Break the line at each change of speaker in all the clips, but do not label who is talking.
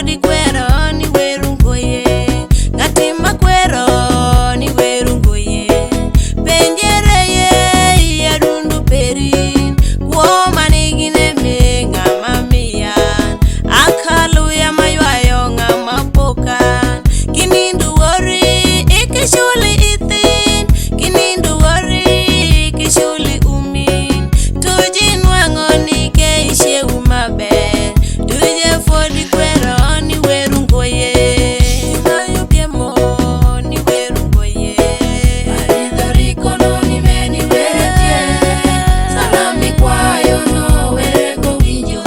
fodi kwero ni werungo ye, ng'ati makwero ni werungo ye. Penjere ye yadundu peri, kuoma nigi neme ng'ama miyan. Akalu ya maywayo ng'ama pokan, kinindu wori ikishuli ithin, kinindu wori ikishuli umin. Tuji nwang'o nikeishe umaber, tuje fodi kwero ni werungo ye. Mayo piemo ni werungo ye.
Aridho rikono ni meni weretie, salami kwayo no werego winjo,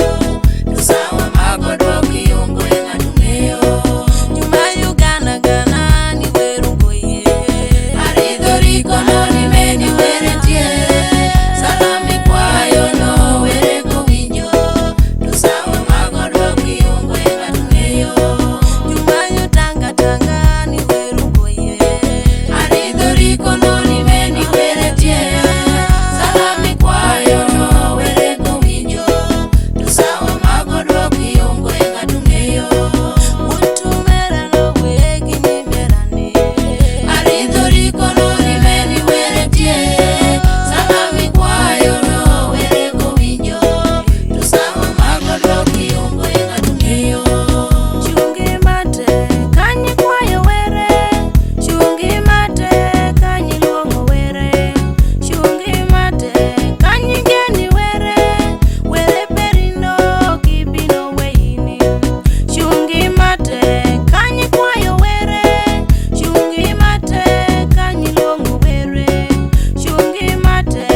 tusawa mago dwogi yungo ng'atu ng'eyo.
Jumayo gana gana ni werungo ye.
Aridho rikono ni meni weretie, salami kwayo no werego winjo, tusawa mago dwogi yungo ng'atu ng'eyo.
Jumayo tanga tanga ni werungo ye.
Aridho rikono ni meni weretie, salami kwayo no werego winjo, tusawa mago dwogi yungo ng'atu ng'eyo.
Utumera no wegi ni merane.
Aridho rikono ni meni weretie, salami kwayo no werego winjo, tusawa mago dwogi yungo ng'atu ng'eyo.
Chungi mate kanyi kwayo were, chungi mate kanyi luongo were, chungi mate kanyi geni were, were perindo kibino weini. Chungi mate kanyi kwayo were, chungi mate kanyi luongo were, chungi mate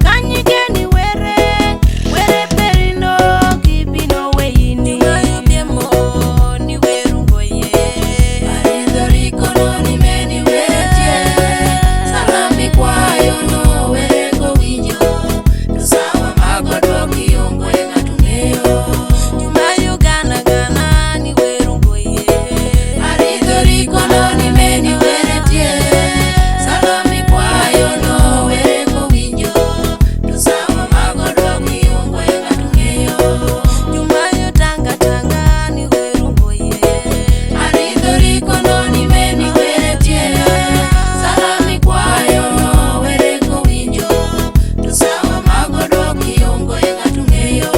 kanyi geni were, were perindo kibino weini. Mayo piemo ni werungo ye.
Aridho rikono ni meni weretie, salami kwayo no werego winjo, tusawa mago dwogi yungo ng'atu ng'eyo.
Jumayo gana gana ni werungo ye.
Aridho rikono ni meni weretie, salami kwayo no werego winjo, tusawa mago dwogi yungo ng'atu ng'eyo.
Jumayo tanga tanga ni werungo ye.
Aridho rikono ni meni weretie, salami kwayo no werego winjo, tusawa mago dwogi yungo ng'atu ng'eyo.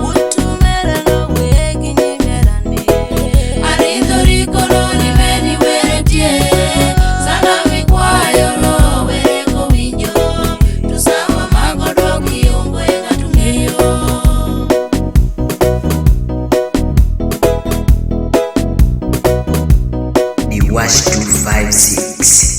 Utumera no wegi ni merane.
Aridho rikono ni meni weretie, salami kwayo no werego winjo, tusawa mago dwogi yungo ng'atu ng'eyo.
The Wash 256.